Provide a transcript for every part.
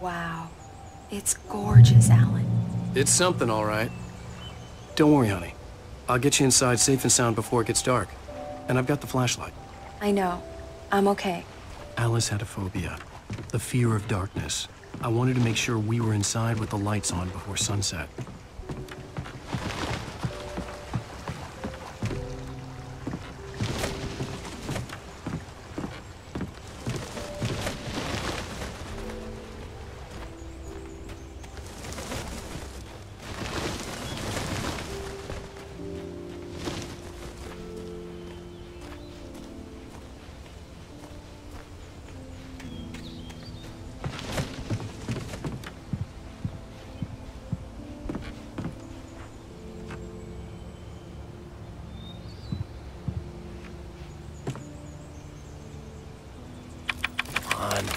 Wow. It's gorgeous, Alan. It's something, all right. Don't worry, honey. I'll get you inside safe and sound before it gets dark. And I've got the flashlight. I know. I'm okay. Alice had a phobia. The fear of darkness. I wanted to make sure we were inside with the lights on before sunset.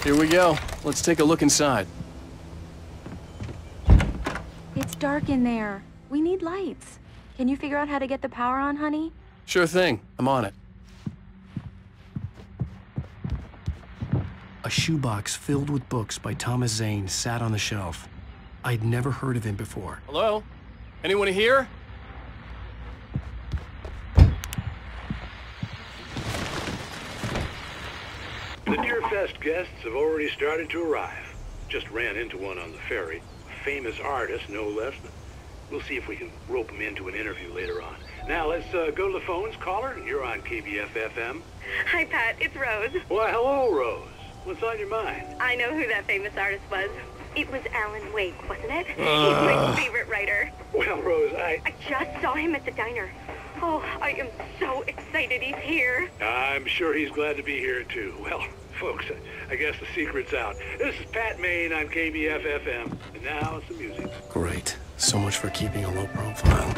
Here we go. Let's take a look inside. It's dark in there. We need lights. Can you figure out how to get the power on, honey? Sure thing. I'm on it. A shoebox filled with books by Thomas Zane sat on the shelf. I'd never heard of him before. Hello? Anyone here? The Deerfest guests have already started to arrive. Just ran into one on the ferry. A famous artist, no less. We'll see if we can rope him into an interview later on. Now, let's go to the phones. Caller, you're on KBF-FM. Hi, Pat. It's Rose. Why, hello, Rose. What's on your mind? I know who that famous artist was. It was Alan Wake, wasn't it? He's my favorite writer. Well, Rose, I just saw him at the diner. Oh, I am so excited he's here. I'm sure he's glad to be here, too. Well, folks, I guess the secret's out. This is Pat Maine on KBF-FM. And now, some music. Great. So much for keeping a low profile.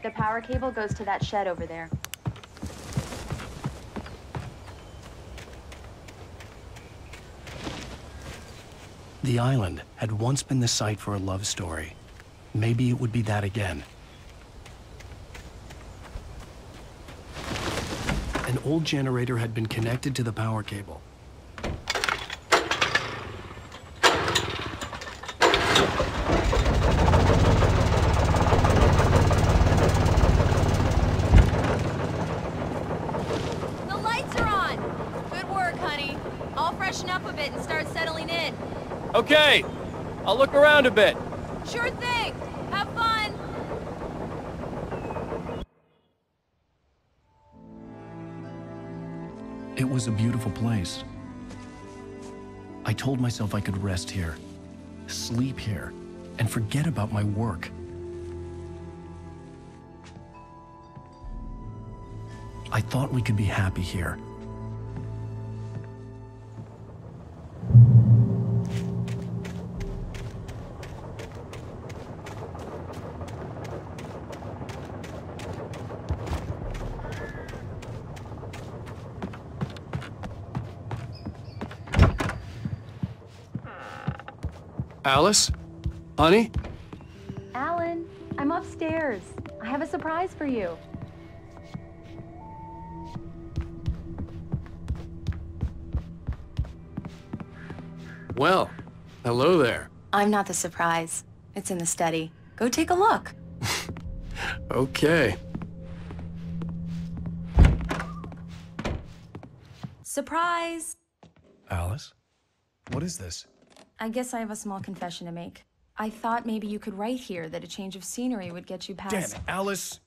The power cable goes to that shed over there. The island had once been the site for a love story. Maybe it would be that again. An old generator had been connected to the power cable. The lights are on! Good work, honey. I'll freshen up a bit and start settling in. Okay, I'll look around a bit. Sure thing. Have fun. It was a beautiful place. I told myself I could rest here, sleep here, and forget about my work. I thought we could be happy here. Alice? Honey? Alan, I'm upstairs. I have a surprise for you. Well, hello there. I'm not the surprise. It's in the study. Go take a look. Okay. Surprise! Alice? What is this? I guess I have a small confession to make. I thought maybe you could write here that a change of scenery would get you past— Damn it, Alice,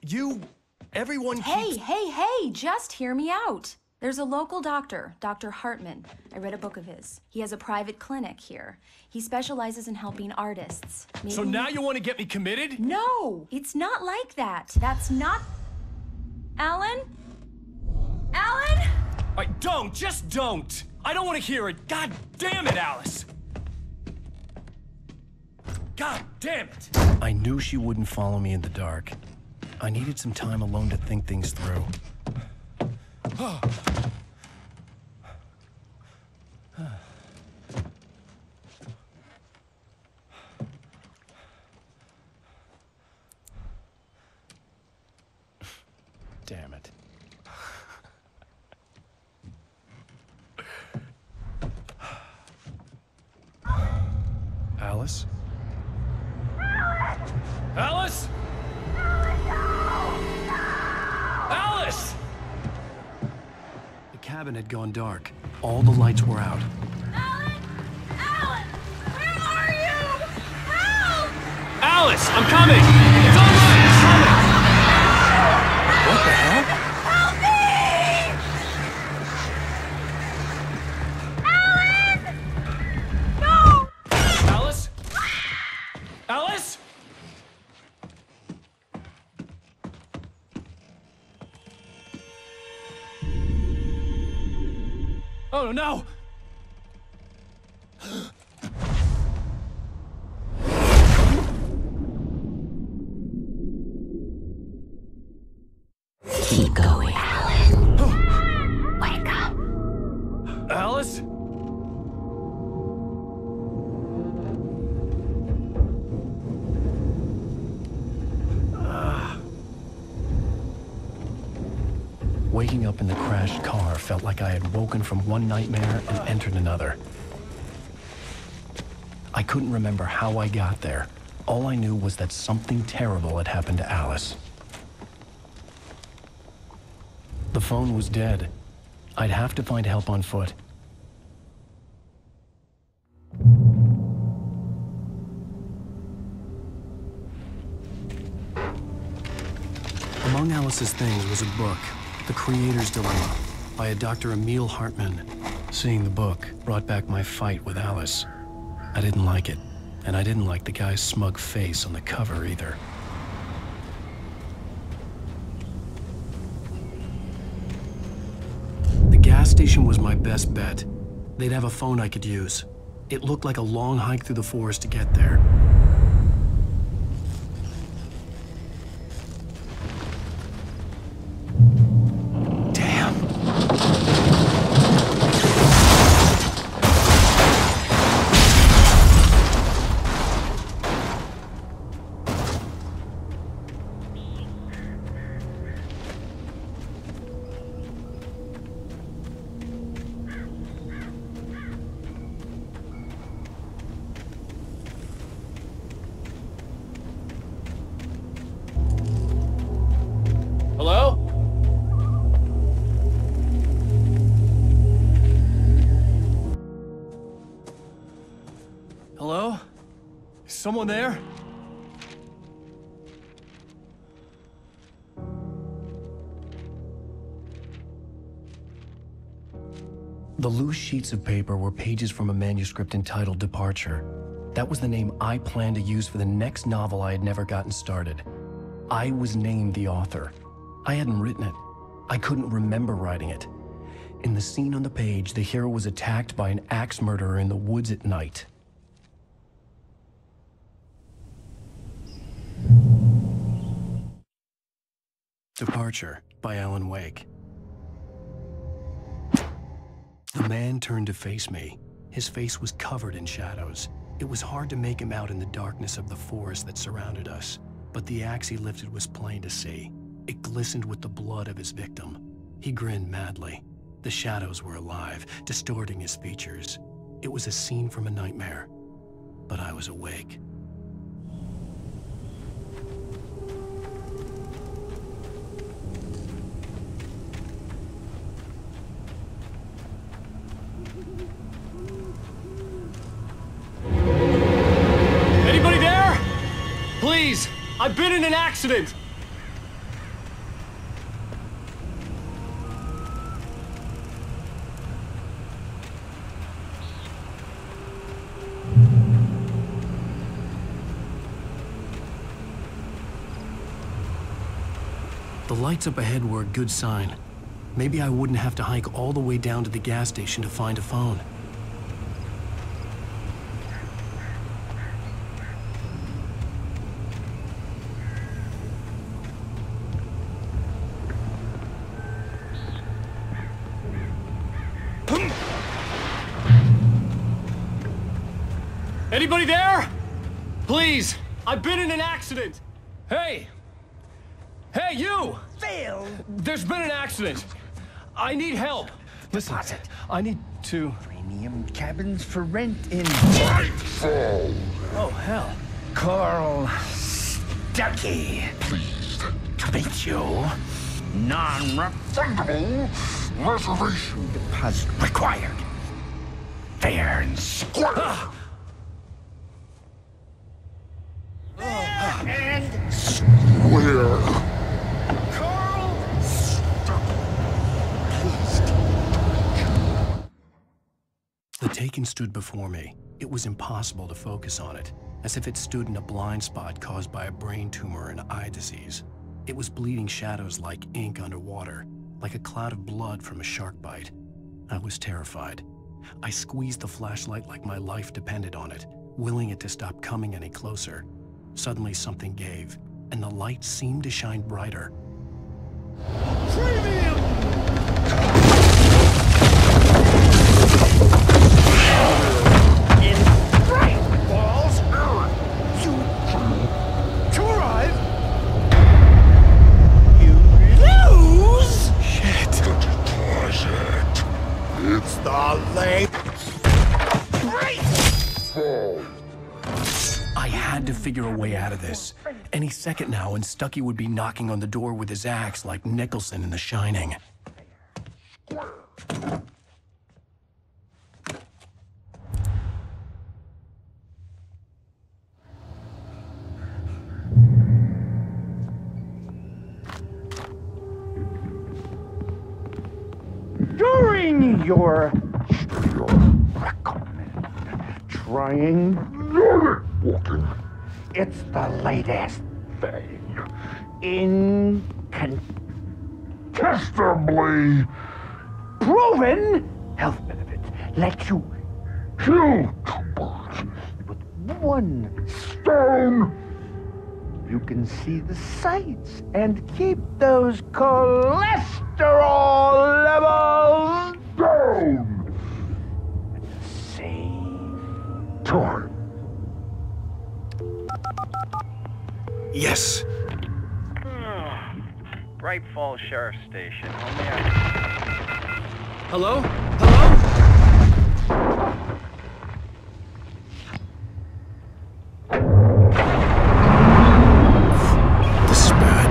everyone keeps— Hey, just hear me out. There's a local doctor, Dr. Hartman. I read a book of his. He has a private clinic here. He specializes in helping artists. So now you want to get me committed? No, it's not like that. That's not— Alan? Alan? Just don't! I don't want to hear it. God damn it, Alice! God damn it! I knew she wouldn't follow me in the dark. I needed some time alone to think things through. damn it. Alice? Alice? Alice! The cabin had gone dark. All the lights were out. Alan! Alan! Where are you? Help! Alice, I'm coming! It's all right, I'm coming! What the hell? Help me! Alan! No! Alice? Alice? Oh no! Keep going, Alan. Wake up. Alice? Waking up in the crashed car felt like I had woken from one nightmare and entered another. I couldn't remember how I got there. All I knew was that something terrible had happened to Alice. The phone was dead. I'd have to find help on foot. Among Alice's things was a book, The Creator's Dilemma, by a Dr. Emil Hartman. Seeing the book brought back my fight with Alice. I didn't like it, and I didn't like the guy's smug face on the cover either. The gas station was my best bet. They'd have a phone I could use. It looked like a long hike through the forest to get there. Hello? Hello? Is someone there? The loose sheets of paper were pages from a manuscript entitled Departure. That was the name I planned to use for the next novel I had never gotten started. I was named the author. I hadn't written it. I couldn't remember writing it. In the scene on the page, the hero was attacked by an axe murderer in the woods at night. Departure by Alan Wake. The man turned to face me. His face was covered in shadows. It was hard to make him out in the darkness of the forest that surrounded us, but the axe he lifted was plain to see. It glistened with the blood of his victim. He grinned madly. The shadows were alive, distorting his features. It was a scene from a nightmare, but I was awake. Anybody there? Please, I've been in an accident. The lights up ahead were a good sign. Maybe I wouldn't have to hike all the way down to the gas station to find a phone. Anybody there? Please, I've been in an accident. Hey, Hey, you! Phil! There's been an accident. I need help. Listen, I need to... Premium cabins for rent in... Oh, hell. Carl Stuckey. Pleased to meet you. Non-refundable reservation deposit required. Fair and square. And square. Carl Stuckey. Pleased. The Taken stood before me. It was impossible to focus on it, as if it stood in a blind spot caused by a brain tumor and eye disease. It was bleeding shadows like ink underwater, like a cloud of blood from a shark bite. I was terrified. I squeezed the flashlight like my life depended on it, willing it to stop coming any closer. Suddenly something gave, and the light seemed to shine brighter. Premium! In bright balls, to arrive, you lose! Shit! It's the late I had to figure a way out of this. Any second now, and Stuckey would be knocking on the door with his axe like Nicholson in The Shining. During your trying walking, it's the latest thing. Incontestably proven health benefits. Let you kill two birds with one stone. You can see the sights and keep those cholesterol levels down at the same time. Yes! Bright Falls Sheriff Station. Hello? Hello? This is bad.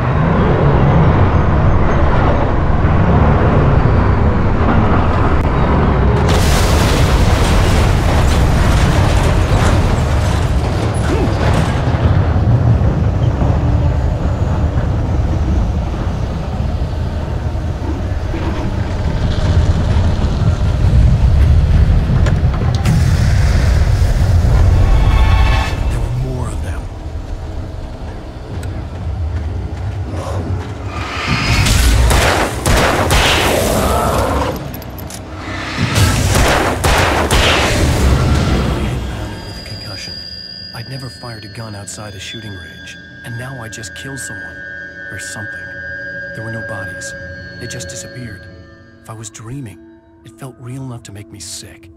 I'd never fired a gun outside a shooting range, and now I just killed someone. Or something. There were no bodies. They just disappeared. If I was dreaming, it felt real enough to make me sick.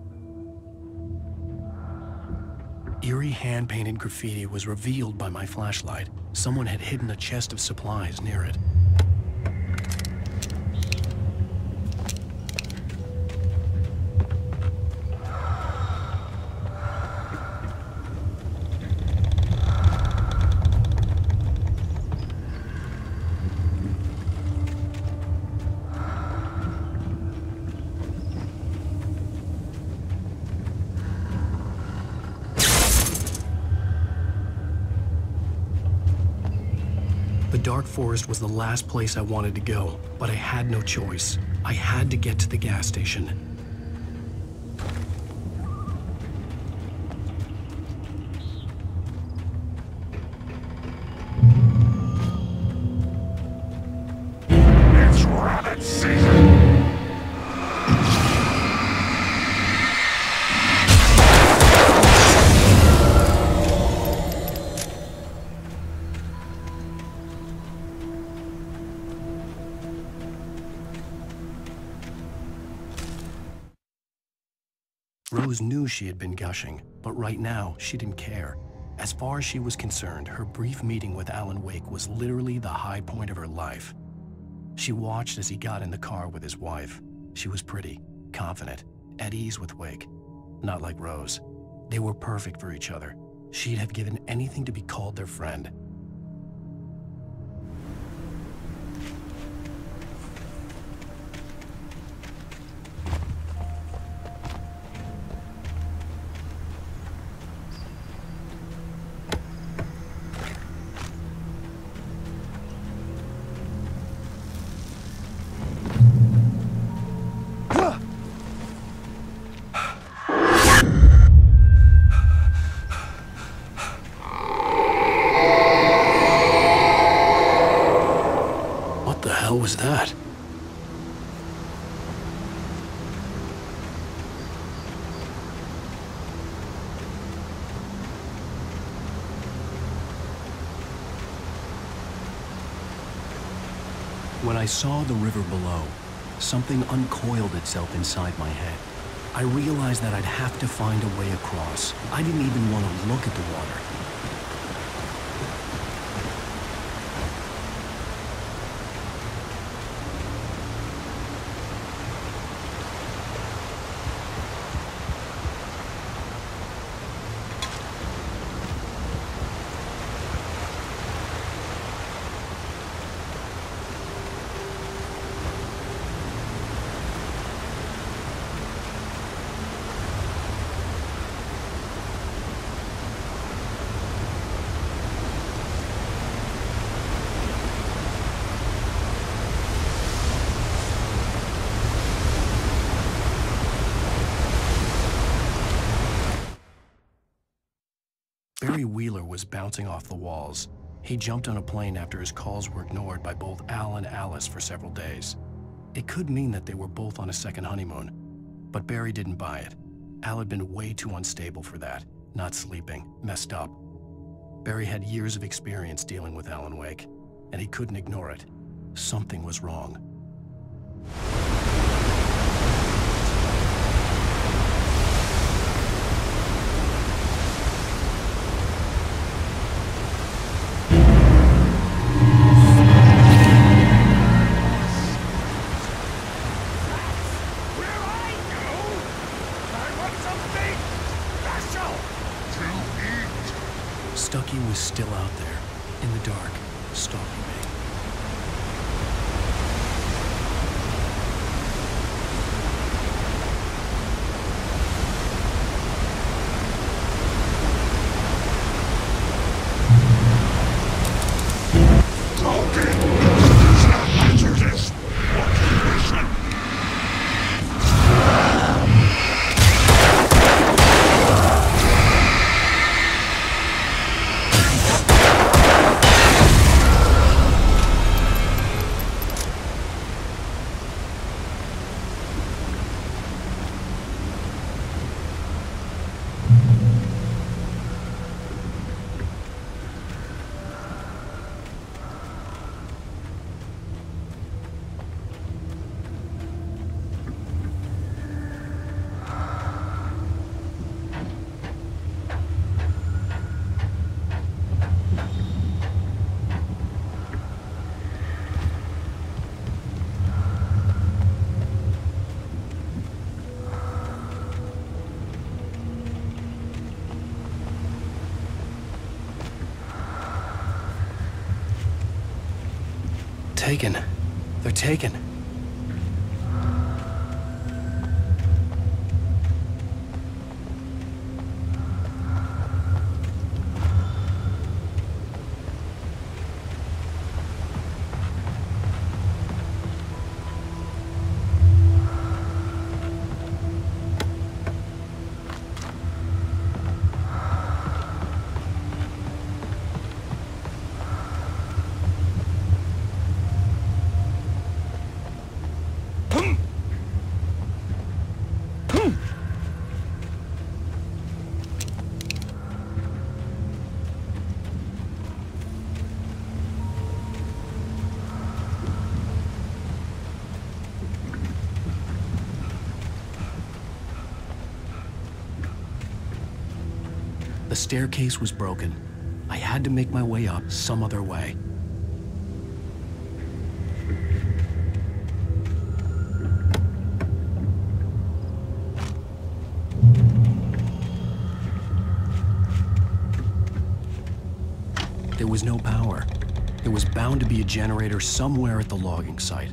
Eerie hand-painted graffiti was revealed by my flashlight. Someone had hidden a chest of supplies near it. The dark forest was the last place I wanted to go, but I had no choice. I had to get to the gas station. It's rabbit season! Rose knew she had been gushing, but right now, she didn't care. As far as she was concerned, her brief meeting with Alan Wake was literally the high point of her life. She watched as he got in the car with his wife. She was pretty, confident, at ease with Wake. Not like Rose. They were perfect for each other. She'd have given anything to be called their friend. What was that? When I saw the river below, something uncoiled itself inside my head. I realized that I'd have to find a way across. I didn't even want to look at the water. Barry Wheeler was bouncing off the walls. He jumped on a plane after his calls were ignored by both Al and Alice for several days. It could mean that they were both on a second honeymoon, but Barry didn't buy it. Al had been way too unstable for that, not sleeping, messed up. Barry had years of experience dealing with Alan Wake, and he couldn't ignore it. Something was wrong. Stucky was still out there, in the dark, stalking me. Taken. They're taken. The staircase was broken. I had to make my way up some other way. There was no power. There was bound to be a generator somewhere at the logging site.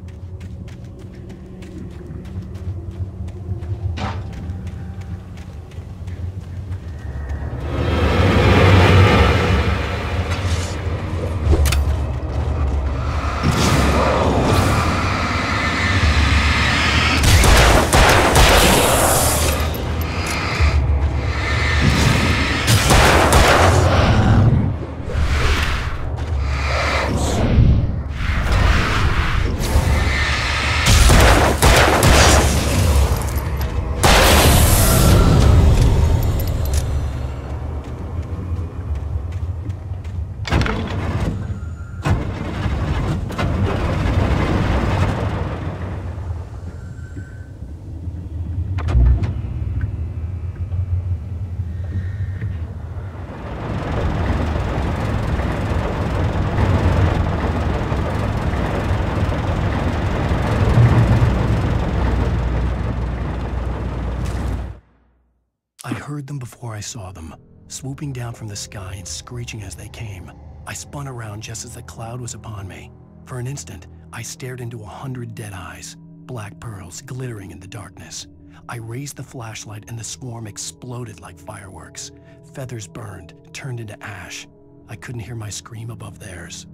I heard them before I saw them, swooping down from the sky and screeching as they came. I spun around just as the cloud was upon me. For an instant, I stared into 100 dead eyes, black pearls glittering in the darkness. I raised the flashlight and the swarm exploded like fireworks. Feathers burned, turned into ash. I couldn't hear my scream above theirs.